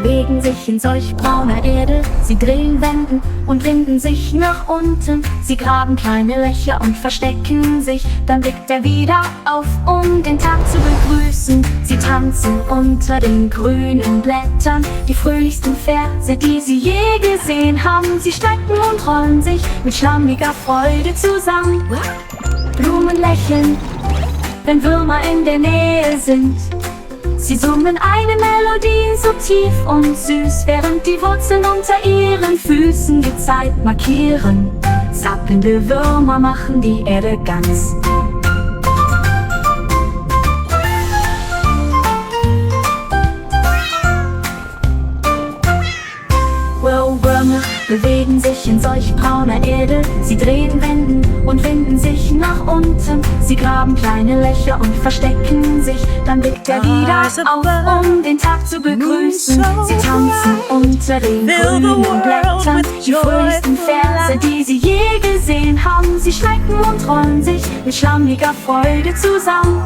bewegen sich in solch brauner Erde. Sie drehen Wenden und winden sich nach unten. Sie graben kleine Löcher und verstecken sich. Dann blickt er wieder auf, um den Tag zu begrüßen. Sie tanzen unter den grünen Blättern, die fröhlichsten Verse, die sie je gesehen haben. Sie strecken und rollen sich mit schlammiger Freude zusammen. Blumen lächeln, wenn Würmer in der Nähe sind. Sie summen eine Melodie so tief und süß, während die Wurzeln unter ihren Füßen die Zeit markieren. Zappelnde Würmer machen die Erde ganz. Würmer bewegen sich in solch brauner Erde. Sie drehen Wenden und winden sich nach unten. Sie graben kleine Löcher und verstecken sich. Dann blickt er wieder auf, um den Tag zu begrüßen. Sie tanzen unter den grünen Blättern, die fröhlichsten Verse, die sie je gesehen haben. Sie strecken und rollen sich mit schlammiger Freude zusammen.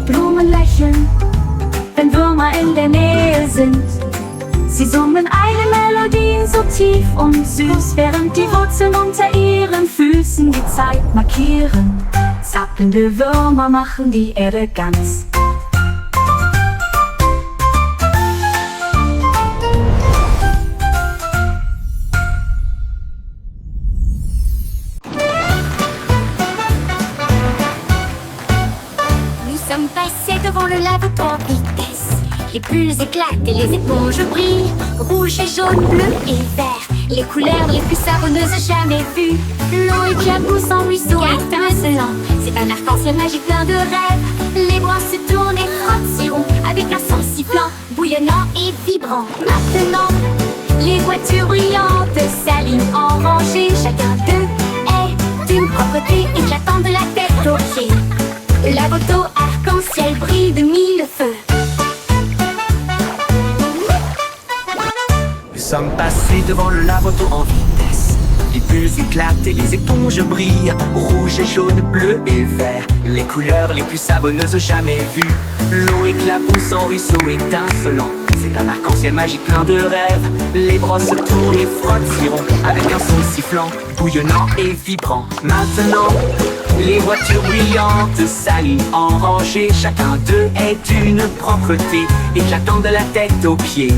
Blumen lächeln, wenn Würmer in der Nähe sind. Sie summen eine Melodie so tief und süß, während die Wurzeln unter ihren Füßen die Zeit markieren. Zappelnde Würmer machen die Erde ganz. Nous sommes passés devant le lavabo en vitesse. Les bulles éclatent et les éponges brillent. Rouge et jaune, bleu et vert, les couleurs les plus savonneuses jamais vues. L'eau éclabousse en ruisseau étincelant. C'est un arc-en-ciel magique plein de rêves. Les bras se tournent et frottent si rond, avec un son sifflant, bouillonnant et vibrant. Maintenant, les voitures brillantes s'alignent en rangée. Chacun d'eux est d'une propreté éclatante de la tête aux pieds. La moto arc-en-ciel brille de mille feux. Nous sommes passés devant le lavoto en vitesse. Les bulles éclatent et les éponges brillent. Rouge et jaune, bleu et vert, les couleurs les plus savonneuses jamais vues. L'eau éclabousse en ruisseau étincelant. C'est un arc-en-ciel magique plein de rêves. Les bras se tournent et frottent si rond, avec un son sifflant, bouillonnant et vibrant. Maintenant, les voitures brillantes s'alignent en rangée. Chacun d'eux est d'une propreté éclatante de la tête aux pieds.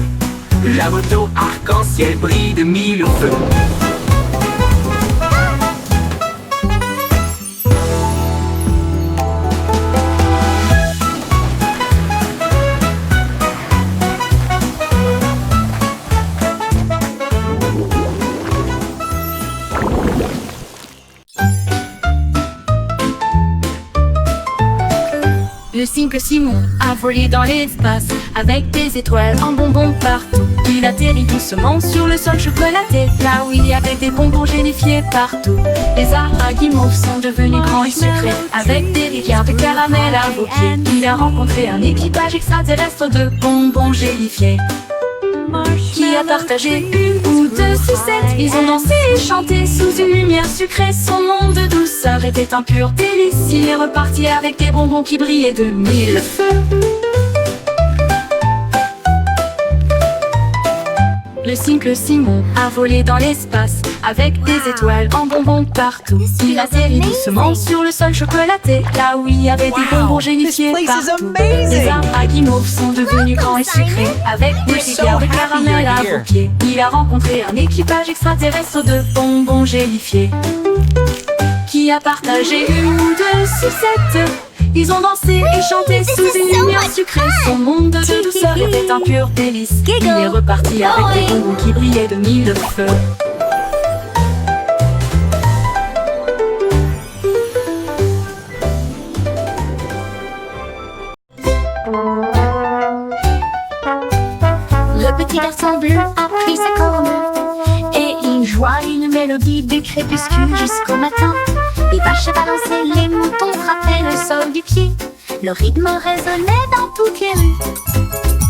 La moto arc-en-ciel brille de mille feux. Le simple Simon a volé dans l'espace avec des étoiles en bonbons partout. Il atterrit doucement sur le sol chocolaté, là où il y avait des bonbons gélifiés partout. Les arbres guimauves sont devenus grands et sucrés, avec des rivières de caramel à vos pieds. Il a rencontré un équipage extraterrestre de bonbons gélifiés qui a partagé une ou deux sucettes. Ils ont dansé et chanté sous une lumière sucrée. Son monde de douceur était un pur délice. Il est reparti avec des bonbons qui brillaient de mille feux. Le simple Simon a volé dans l'espace avec des étoiles en bonbons partout. Il atterrit doucement sur le sol chocolaté, là où il y avait des bonbons gélifiés partout. Les arbres à guimauve sont devenus grands et sucrés, avec des rivières de caramel à vos pieds. Il a rencontré un équipage extraterrestre de bonbons gélifiés qui a partagé une ou deux sucettes. Ils ont dansé et chanté sous une lumière sucrée. Son monde de douceur était un pur délice. Il est reparti avec des bonbons qui brillaient de mille feux. Le petit garçon bleu a pris sa corne et il joua une mélodie du crépuscule jusqu'au matin. Les vaches balançaient, les moutons frappaient le sol du pied. Le rythme résonnait dans toutes les rues.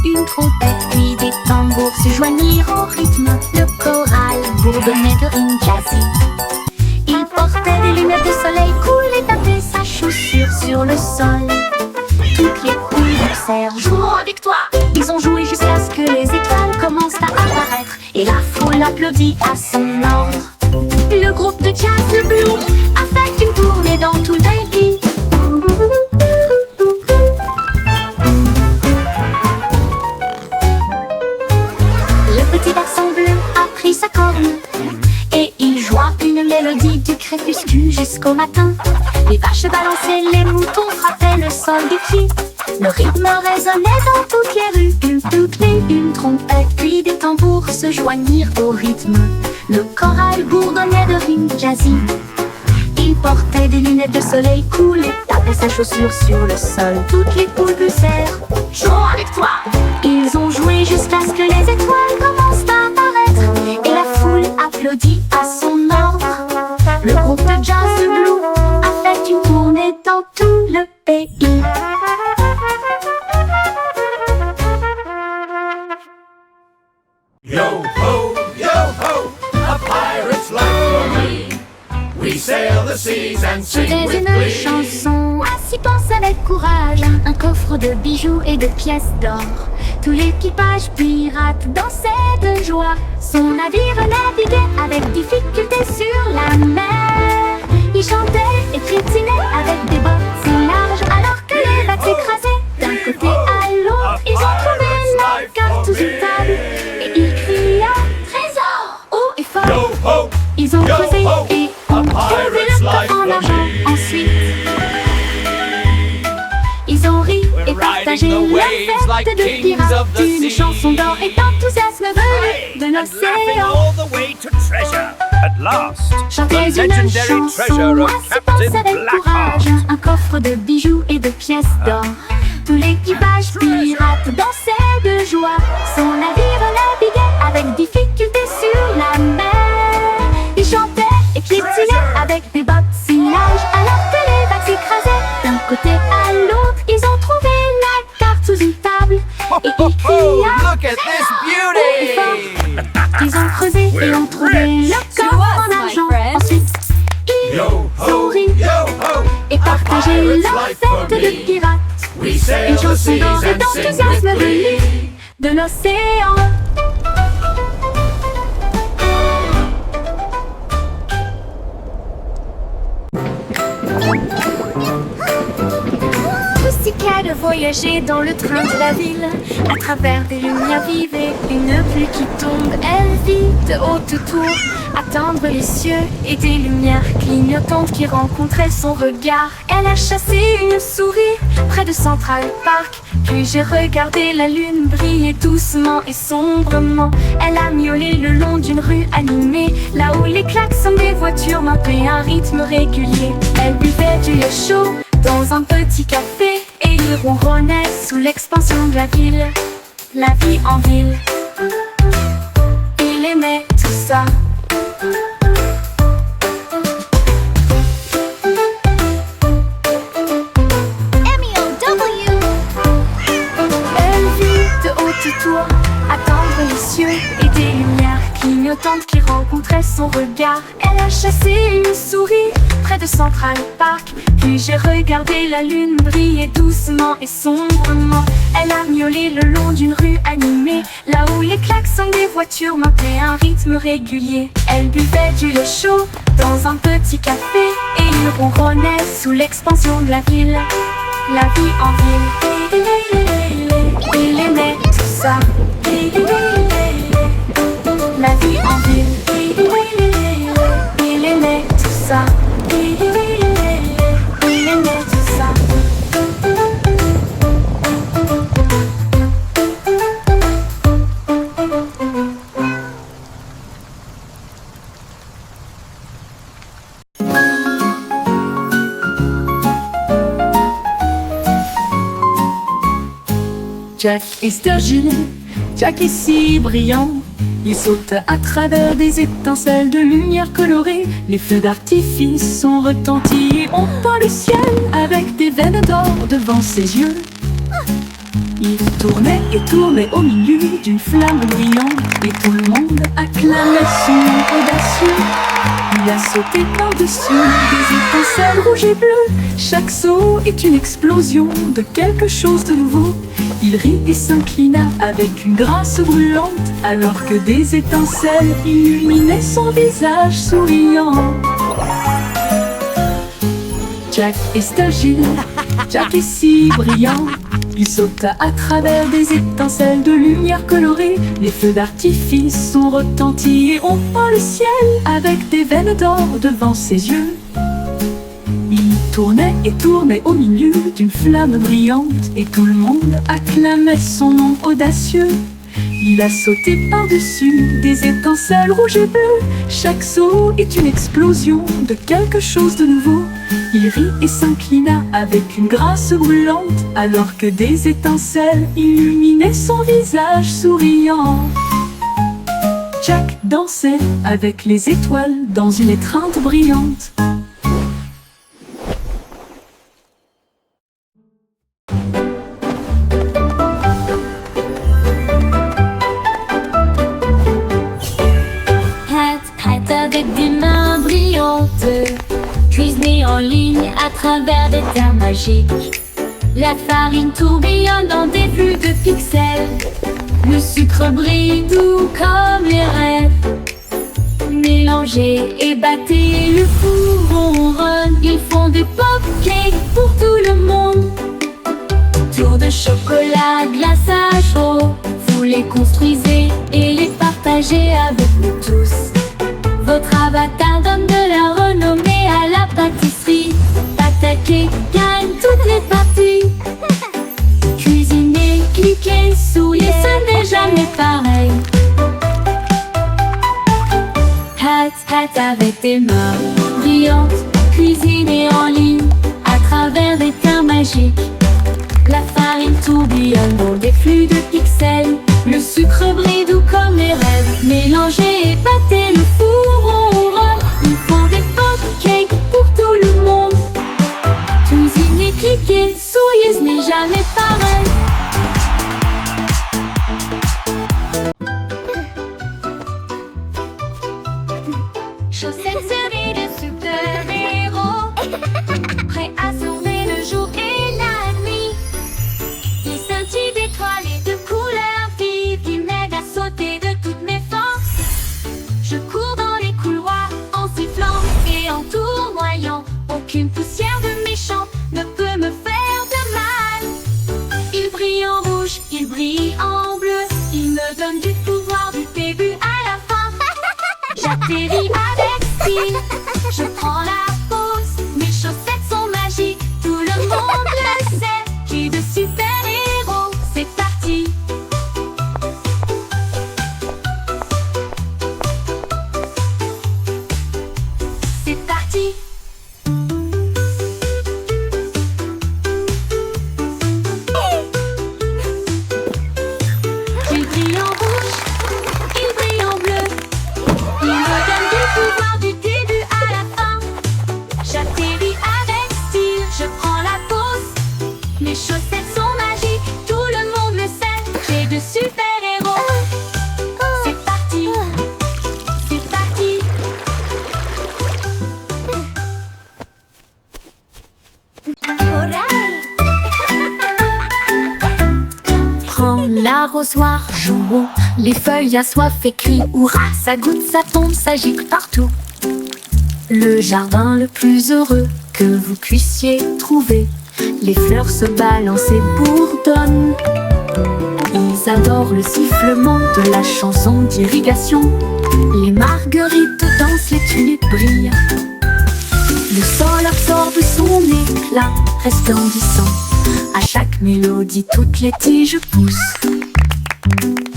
Une trompette puis des tambours se joignirent au rythme. Le choral bourdonnait de rimes jazzy. Il portait des lunettes de soleil cool et tapait sa chaussure sur le sol. Toutes les poules dansèrent, jouons avec toi. Ils ont joué jusqu'à ce que les étoiles foule applaudit à son ordre. Le groupe de jazz le Blue a fait une tournée dans tout le pays. Le petit garçon bleu a pris sa corne et il joua une mélodie du crépuscule jusqu'au matin. Les vaches balançaient, les moutons frappaient le sol du pied. Le rythme résonnait dans toutes les rues, une flûte et une trompette, puis des tambours se joignirent au rythme. Le choral bourdonnait de rimes jazzy. Il portait des lunettes de soleil cool et tapait sa chaussure sur le sol. Toutes les poules poussèrent, jouons avec toi. Ils ont joué jusqu'à ce que les étoiles commencent à apparaître et la foule applaudit à son ordre. Le groupe de jazz Blue a fait une tournée dans tout le pays. Yo ho, a pirate's life for me. We sail the seas and sing C'était with une glee. chanson à s'y penser avec courage. Un coffre de bijoux et de pièces d'or. Tout l'équipage pirate dansait de joie. Son navire naviguait avec difficulté sur la mer. Il chantait et trétinait avec des bottes si larges, alors que les vagues s'écrasaient d'un côté à l'autre. Ils ont trouvé la carte sous une table et il cria trésor haut et fort. Yo ho, Ils ont yo creusé ho, et a ont trouvé pirate's le life coffre en for argent. me. Ensuite, ils ont ri et partagé riding the la waves like fête de kings pirates. of the Une sea. chanson d'or et d'enthousiasme venu de and laughing l'océan. all the way to treasure. At last, Chantez the une legendary chanson treasure of à s'y Captain penser avec courage. Blackheart. Un coffre de bijoux et de pièces d'or. Tout l'équipage pirate dansait de joie. Son navire naviguait avec difficulté sur la mer. Il chantait et piétinait avec des bottes si larges, alors que les vagues s'écrasaient d'un côté à l'autre. Ils ont trouvé la carte sous une table et ils criaient Look at this beauty! Ils ont creusé et ont trouvé le coffre en argent. Ensuite, ils Yo ont ho, ri yo ho, et partagé pirate's leur life for fête de me. pirates. We sail Une the chanson seas d'or et and sing d'enthousiasme with venue glee. de l'océan. Pussycat de voyager dans le train de la ville, à travers des lumières vives et une pluie qui tombe. Elle vit de haute tour, attendre les cieux et des lumières clignotantes qui rencontraient son regard. Elle a chassé une souris près de Central Park, puis j'ai regardé la lune briller doucement et sombrement. Elle a miaulé le long d'une rue animée, là où les klaxons des voitures montaient un rythme régulier. Elle buvait du lait chaud dans un petit café et il ronronnait sous l'expansion de la ville. La vie en ville, il aimait tout ça. Elle vit de haute tour, attendre les cieux et des lumières clignotantes qui rencontraient son regard. Elle a chassé une souris près de Central Park, puis j'ai regardé la lune briller doucement et sombrement. Elle a miaulé le long d'une rue animée, là où les klaxons des voitures montaient un rythme régulier. Elle buvait du lait chaud dans un petit café et il ronronnait sous l'expansion de la ville. La vie en ville, il aimait tout ça. La vie en ville, il aimait tout ça. Il aimait tout ça. Jack est Sturgeon, Jack est si brillant. Il saute à travers des étincelles de lumière colorée. Les feux d'artifice sont retentis et ont peint le ciel avec des veines d'or devant ses yeux. Il Il tournait au milieu d'une flamme brillante, et tout le monde acclamait son nom audacieux. Il a sauté par-dessus des étincelles rouges et bleues. Chaque saut est une explosion de quelque chose de nouveau. Il rit et s'inclina avec une grâce brûlante, alors que des étincelles illuminaient son visage souriant. Jack est agile, Jack est si brillant. Il sauta à travers des étincelles de lumière colorée. Les feux d'artifice ont retenti et ont peint le ciel avec des veines d'or devant ses yeux. Il tournait au milieu d'une flamme brillante, et tout le monde acclamait son nom audacieux. Il a sauté par-dessus des étincelles rouges et bleues. Chaque saut est une explosion de quelque chose de nouveau. Il rit et s'inclina avec une grâce brûlante, alors que des étincelles illuminaient son visage souriant. Jack dansait avec les étoiles dans une étreinte brillante. Hat avec des mains brillantes, cuisinée en ligne à travers des terres magiques. La farine tourbillonne dans des flux de pixels. Le sucre brille doux comme les rêves. Mélangez et battez, le four ronronne. Ils font des pop-cakes pour tout le monde. Tour de chocolat, glaçage chaud. Vous les construisez et les partagez avec nous tous. Votre avatar donne de la renommée à la pâtisserie. Attaquez, gagne toutes les parties. Cuisinez, cliquez, souriez, ce n'est jamais pareil. Hat avec tes mains brillantes, cuisinez en ligne à travers des terres magiques. La farine tourbillonne dans des flux de pixels. Le sucre brille doux comme les rêves. Mélangez et battez, le four ronronne. Ils font des pop-cakes pour tout le monde. Cuisinez, cliquez, souriez, ce n'est jamais pareil. Chaussettes servies de super-héros, prêts à sauver le jour et la nuit. Ils scintillent d'étoiles et de couleurs vives qui m'aident à sauter de toutes mes forces. Je cours dans les couloirs en sifflant et en tournoyant. Aucune poussière de méchant ne peut me faire de mal. Il brille en rouge, il brille en bleu. Il me donne du pouvoir du début à la fin. J'atterris avec style, je prends la pause. Mes chaussettes sont magiques, tout le monde le sait. J'ai de super-héros, c'est parti. C'est parti. Il brille en rouge, il brille en bleu. Il me donne du pouvoir du début à la fin. J'atterris avec style, je prends la pause. Mes chaussettes sont magiques, tout le monde le sait. J'ai de super-héros. C'est parti, c'est parti. Prends l'arrosoir, jouons. Les feuilles assoiffées crient hurrah. Ça goutte, ça tombe, ça gicle partout. Le jardin le plus heureux que vous puissiez trouver. Les fleurs se balancent et bourdonnent. Ils adorent le sifflement de la chanson d'irrigation. Les marguerites dansent, les tulipes brillent. Le sol absorbe son éclat resplendissant. À chaque mélodie, toutes les tiges poussent.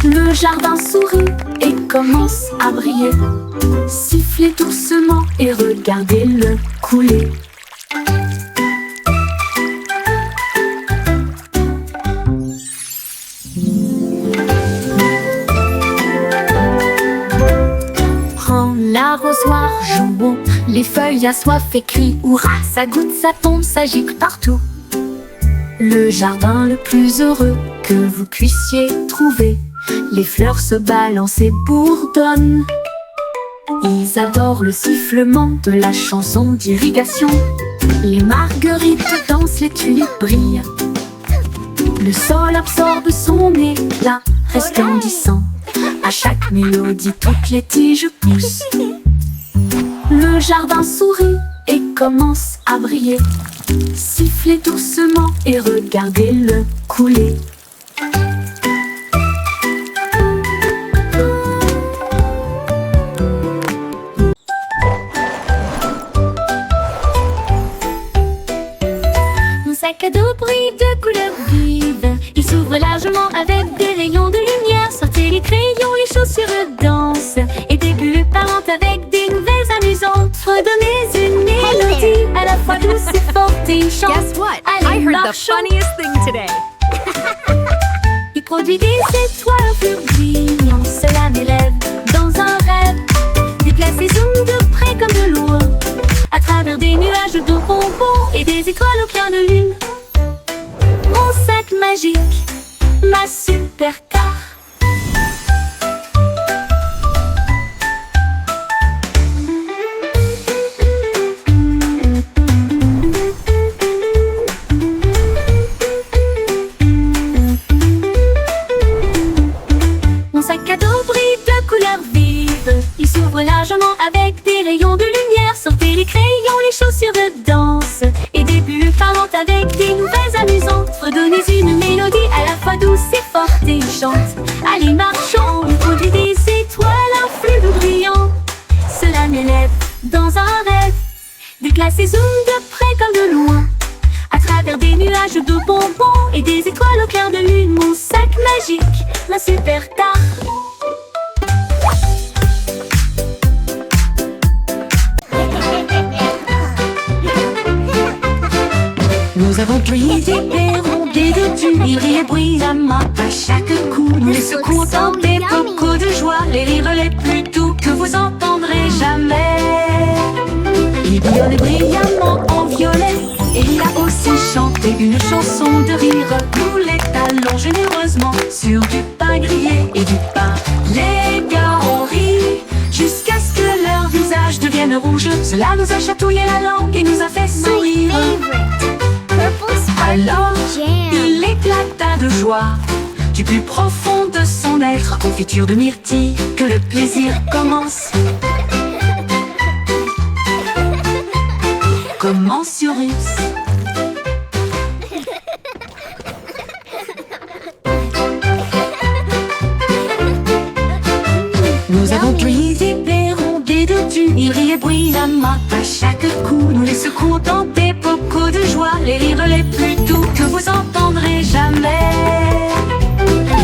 Le jardin sourit et commence à briller. Sifflez doucement et regardez-le couler. Prends l'arrosoir, jouons. Les feuilles assoiffées crient hurrah. Ça goutte, ça tombe, ça gicle partout. Le jardin le plus heureux que que vous puissiez trouver. Les fleurs se balancent et bourdonnent. Ils adorent le sifflement de la chanson d'irrigation. Les marguerites dansent, les tulipes brillent. Le sol absorbe son éclat resplendissant. À chaque mélodie, toutes les tiges poussent. Le jardin sourit et commence à briller. Sifflez doucement et regardez-le couler. Mon sac à dos brille de couleurs vives. Il s'ouvre largement avec des rayons de lumière. Sortez les crayons, les chaussures dansent. Et des bulles parlent avec des nouvelles amusantes. Redonnez une mélodie à la fois douce et forte et chante. Guess what? Allez, I heard the marchons. funniest thing today. Il produit des étoiles aux fleurs brillantes. Cela m'élève dans un rêve. Déplace les zooms de près comme de loin. À travers des nuages de bonbons et des étoiles au clair de lune. Mon sac magique, ma supercar. Mon sac à dos brille de couleurs vives. Il s'ouvre largement avec des rayons de lumière. Sortez les crayons, les chaussures de danse. Et des bulles parlantes avec des nouvelles amusantes. Redonnez une mélodie à la fois douce et forte et chante. Allez, marchons, on produit des étoiles, un flux de brillant. Cela m'élève dans un rêve. Déplace et zoom de près comme de loin. À travers des nuages de bonbons et des étoiles au clair de lune. Mon sac magique, ma supercar. Nous avons gris des rondés de tulle. Ils rient bruyamment à chaque coup. Nous les secouons dans des bocaux de joie. Les rires les plus doux que vous entendrez jamais. Il bouillonne brillamment en violet. Et il a aussi chanté une chanson de rire. Nous l'étalons généreusement sur du pain grillé et du pain. Les gars ont ri jusqu'à ce que leur visage devienne rouge. Cela nous a chatouillé la langue et nous a fait sourire. Alors, il éclata de joie du plus profond de son être. Confiture de myrtille, que le plaisir commence. Commensurus. Nous avons pris des rondés de tulle. Ils riaient bruyamment à chaque coup. Nous les secouons dans des bocaux de joie. Les rires les plus doux que vous entendrez jamais.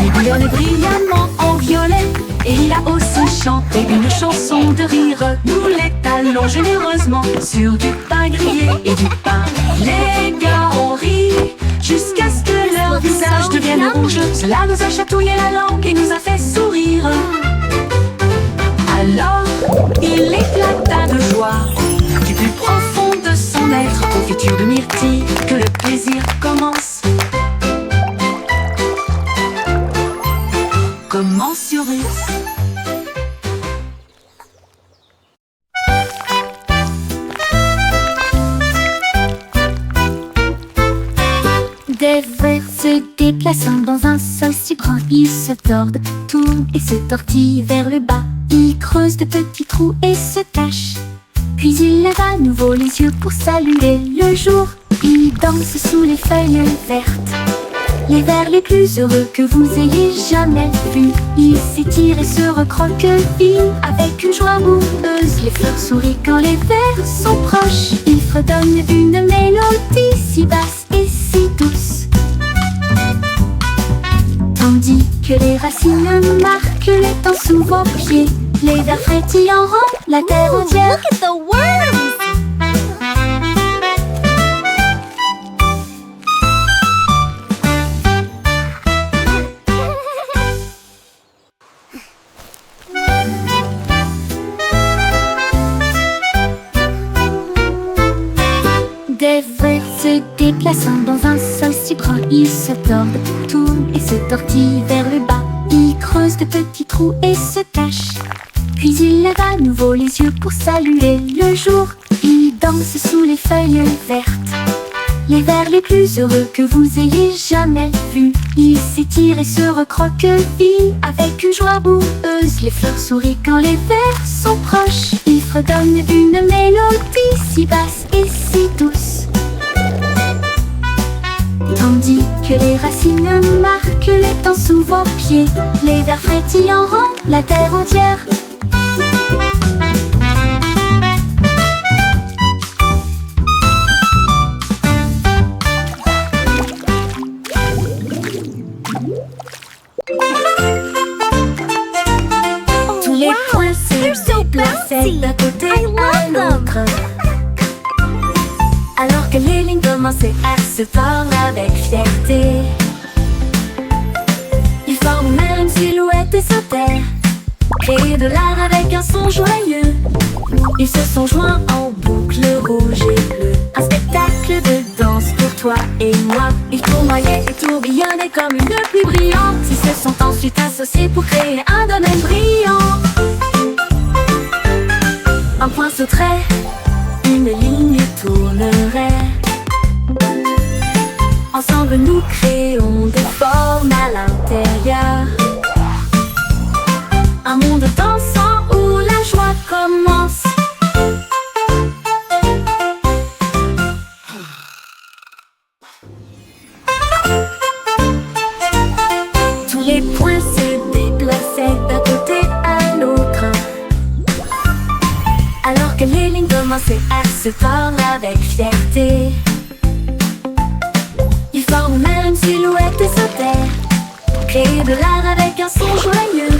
Il bouillonne brillamment en violet. Et il a aussi chanté une chanson de rire. Nous l'étalons généreusement sur du pain grillé et du pain. Les gars ont ri jusqu'à ce que leur visage devienne rouge. Cela nous a chatouillé la langue et nous a fait sourire. Alors, il éclata de joie du plus profond de son être. Confiture de myrtille, que le plaisir commence. Commensurus. Des vers se déplaçant dans un sol si grand, ils se tordent, tournent et se tortillent vers le bas. Ils creusent de petits trous et se cachent. Puis ils lèvent à nouveau les yeux pour saluer le jour. Ils dansent sous les feuilles vertes, les vers les plus heureux que vous ayez jamais vus. Ils s'étirent et se recroquevillent avec une joie amoureuse. Les fleurs sourient quand les vers sont proches. Ils fredonnent une mélodie si basse et si douce, tandis que les racines marquent les temps sous vos pieds. Les vers frétillants rendent la terre entière. Look at the worms! Des vers se Se déplaçant dans un sol si grand, il se tord, tourne et se tortille vers le bas. Il creuse de petits trous et se cache. Puis il lève à nouveau les yeux pour saluer le jour. Il danse sous les feuilles vertes, les vers les plus heureux que vous ayez jamais vus. Il s'étire et se recroqueville avec une joie boueuse. Les fleurs sourient quand les vers sont proches. Il fredonne une mélodie si basse et si douce, tandis que les racines marquent les temps sous vos pieds. Les vers frétillants rendent la terre entière. Tous les points se déplaçaient d'un côté à l'autre, alors que les lignes commençaient à se tordre avec fierté. Ils forment même une silhouette et sautèrent, créer de l'art avec un son joyeux. Ils se sont joints en boucle rouge et bleue, un spectacle de danse pour toi et moi. Ils tournoyaient et tourbillonnaient comme une pluie brillante. Ils se sont ensuite associés pour créer un domaine brillant. Un point sauterait, une ligne tournerait. Ensemble nous créons des formes à l'intérieur, un monde dansant où la joie commence. Tous les points se déplaçaient d'un côté à l'autre, alors que les lignes commençaient à se tordre avec fierté. Ils forment même une silhouette et sautèrent, créer de l'art avec un son joyeux.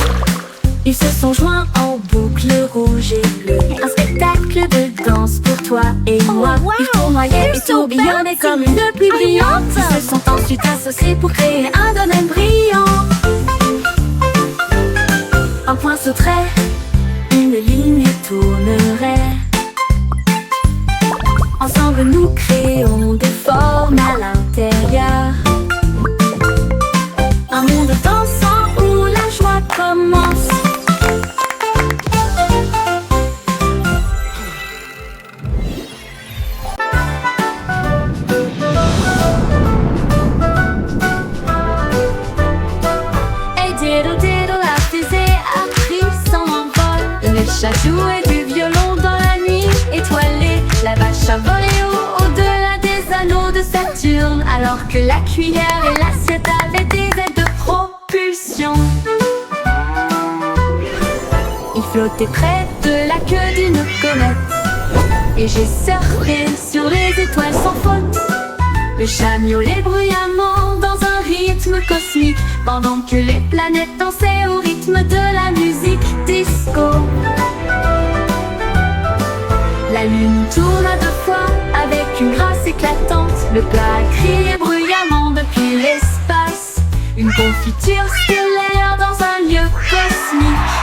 Ils se sont joints en boucle rouge et bleue, un spectacle de danse pour toi et moi. Ils tournoyaient et tourbillonnaient comme une pluie brillante. Ils se sont ensuite associés pour créer un domaine brillant. Un point sauterait, une ligne tournerait. Ensemble nous créons des formes à l'intérieur, un monde dansant où la joie commence. Et diddle diddle, la fusée a pris son envol. Le chat jouait du violon dans la nuit étoilée. La vache a volé au-delà des anneaux de Saturne, alors que la cuillère et l'assiette avaient des ailes de propulsion. Il flottait près de la queue d'une comète, et j'ai surfé sur les étoiles sans faute. Le chat miaulait bruyamment dans un rythme cosmique, pendant que les planètes dansaient au rythme de la musique disco. La lune tourna 2 fois avec une grâce éclatante. Le plat criait bruyamment depuis l'espace, une confiture stellaire dans un lieu cosmique.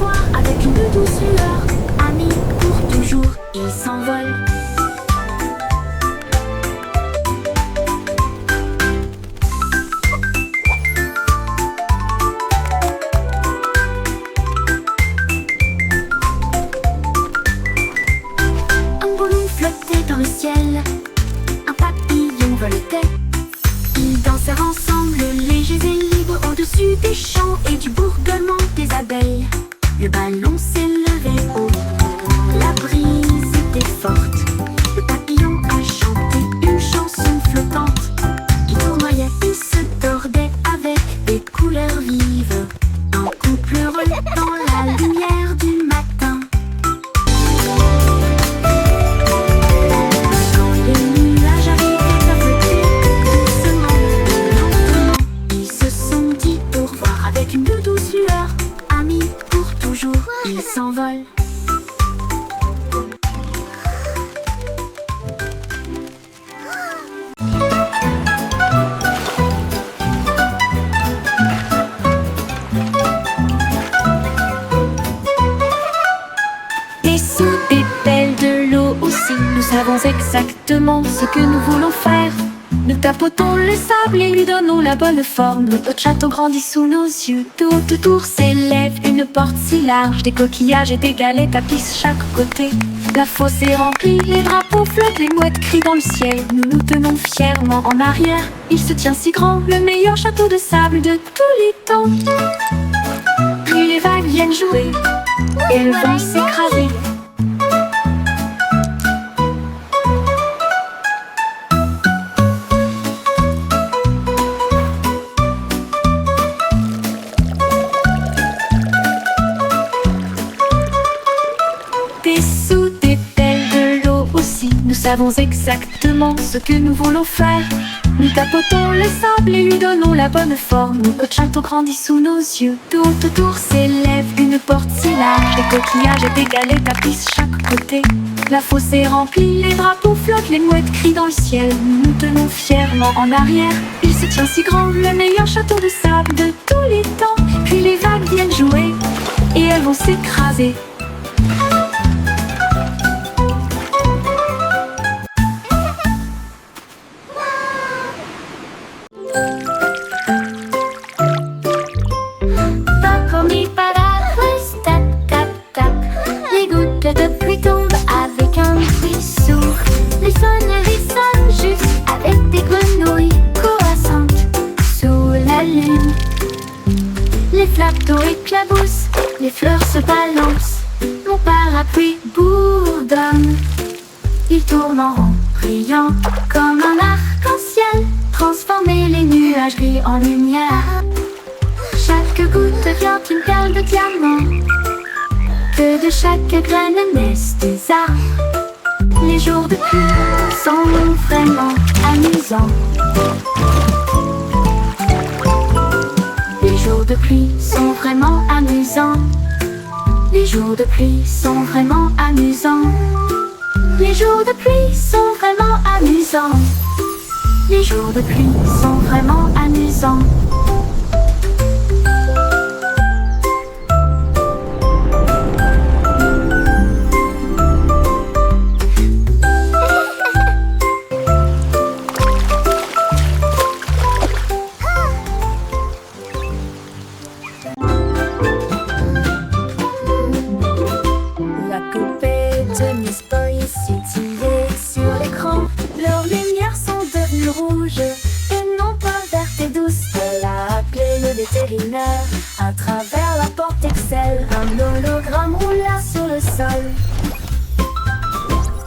revoir avec une douce lueur. Amis pour toujours, ils s'envolent. Un ballon flottait dans le ciel, un papillon voletait. Ils dansèrent ensemble, légers et libres, au-dessus des champs et du bourgeonnement des abeilles. Le ballon s'élevait haut, la brise était forte. Le papillon a chanté une chanson flottante qui tournoyait et se tordait avec des couleurs vives. Un couple heureux dans la lumière du matin. Quand les nuages arrivaient à flotter doucement, lentement, ils se sont dit au revoir avec une douce lueur. Amis pour toujours, ils s'envolent. Et sous des pelles de l'eau aussi, nous savons exactement ce que nous voulons faire. Nous tapotons le sable et lui donnons la bonne forme. Notre château grandit sous nos yeux. Tout autour s'élève une porte si large. Des coquillages et des galets tapissent chaque côté. La fosse est remplie, les drapeaux flottent, les mouettes crient dans le ciel. Nous nous tenons fièrement en arrière. Il se tient si grand, le meilleur château de sable de tous les temps. Puis les vagues viennent jouer et le vent s'écraser. Et sous des pelles de l'eau aussi, nous savons exactement ce que nous voulons faire. Nous tapotons le sable et lui donnons la bonne forme. Notre château grandit sous nos yeux. Tout autour s'élève une porte si large. Des coquillages et des galets tapissent chaque côté. La fosse est remplie, les drapeaux flottent, les mouettes crient dans le ciel. Nous nous tenons fièrement en arrière. Il se tient si grand, le meilleur château de sable de tous les temps. Puis les vagues viennent jouer et elles vont s'écraser. De pluie tombe avec un bruit sourd. Les sonneries sonnent juste avec des grenouilles croissantes sous la lune. Les flaques d'eau éclaboussent, les fleurs se balancent. Mon parapluie bourdonne. Il tourne en rond, brillant comme un arc-en-ciel. Transformer les nuages gris en lumière. Chaque goutte devient une perle de diamant. Que de chaque graine naissent des arbres. Les jours de pluie sont vraiment amusants. Les jours de pluie sont vraiment amusants. Les jours de pluie sont vraiment amusants. Les jours de pluie sont vraiment amusants. Les jours de pluie sont vraiment amusants. À travers la porte Excel, un hologramme roula sur le sol.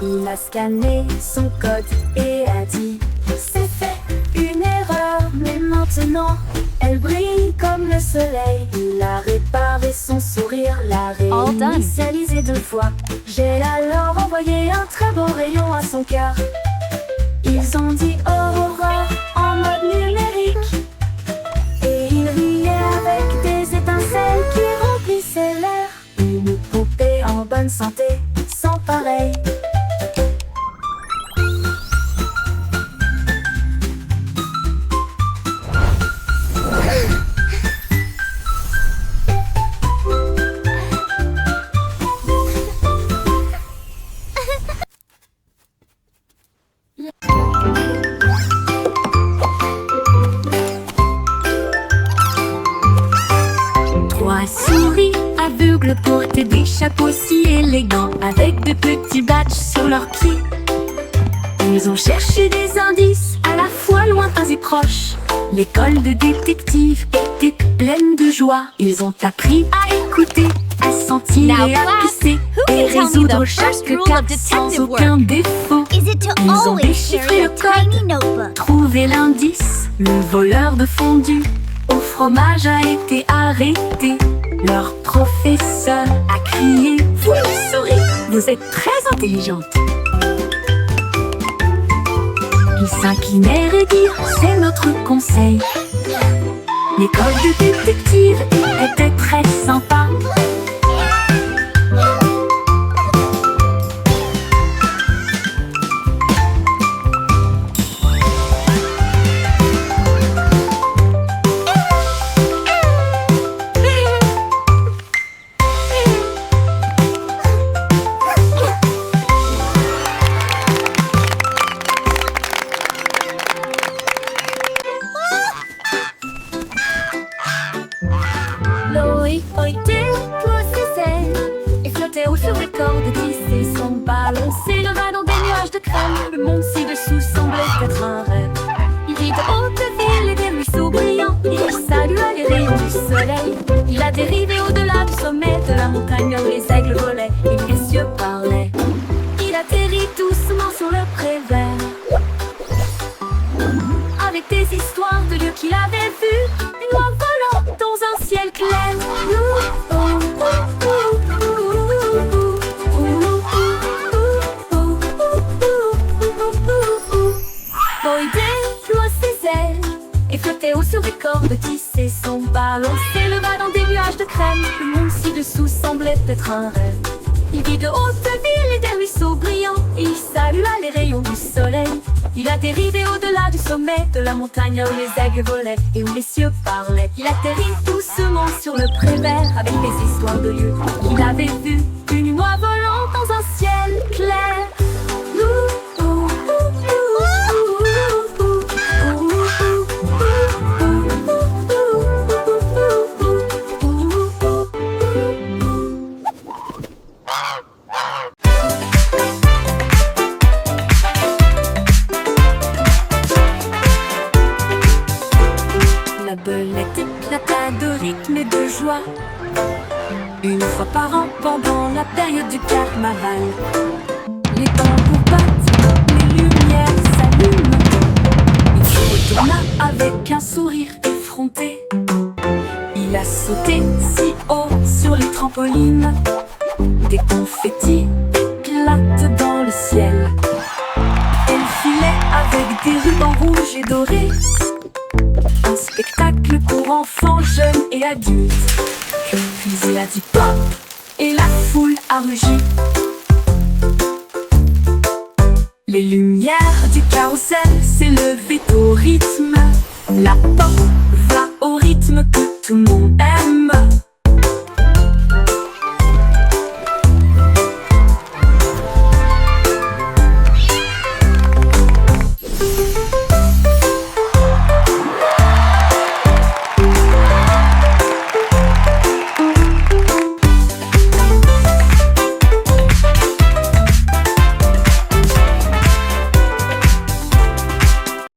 Il a scanné son code et a dit: c'est fait, une erreur, mais maintenant elle brille comme le soleil. Il a réparé son sourire, l'a réinitialisé 2 fois. J'ai alors envoyé un très beau rayon à son cœur. Ils ont dit Aurora en mode numérique. Et il riait avec des étincelles qui remplissaient l'air. Une poupée en bonne santé, sans pareil. portaient des chapeaux si élégants, avec de petits badges sur leurs pieds. Ils ont cherché des indices à la fois lointains et proches. L'école de détectives était pleine de joie. Ils ont appris à écouter, à sentir Now, et à class, pisser, who et can tell me résoudre the first chaque rule cas of sans detective aucun work? défaut. Is it to Ils ont always déchiffré carry a le code, tiny notebook? trouvé l'indice. Le voleur de fondue au fromage a été arrêté. Leur professeur a crié: vous le saurez, vous êtes très intelligente. Ils s'inclinèrent et dirent: c'est notre conseil. L'école de détective était très sympa. Loïc était processé et flottait haut sur les cordes tissées. Son ballon s'éleva dans des nuages de crème. Le monde ci-dessous semblait être un rêve. Il vit de haute ville et des ruisseaux brillants. Il salua les rayons du soleil. Il a dérivé au-delà du sommet de la montagne où les aigles volaient et les cieux parlaient. Il atterrit doucement sur le prévert, avec des histoires de lieux qu'il avait vus. Une oie volant dans un ciel clair. Boy déploie ses ailes et flottait haut sur des cordes tissées. Son ballon s'éleva dans des nuages de crème. Le monde ci-dessous semblait être un rêve. Il vit de hautes villes et des ruisseaux brillants. Il salua les rayons du soleil. Il a dérivé au-delà du sommet de la montagne où les aigles volaient et où les cieux parlaient. Il atterrit doucement sur le prévert avec des histoires de lieux qu'il avait vus. Une oie volant dans un ciel clair. La belette éclata de rythme et de joie une fois par an pendant la période du carnaval. Les tambours battent, les lumières s'allument. Il se retourna avec un sourire effronté. Il a sauté si haut sur les trampolines. Des confettis éclatent dans le ciel. Elle filait avec des rubans rouges et dorés. Un spectacle pour enfants, jeunes et adultes. Puis il a dit pop et la foule a rugi. Les lumières du carrousel s'élevaient au rythme. La pop va au rythme.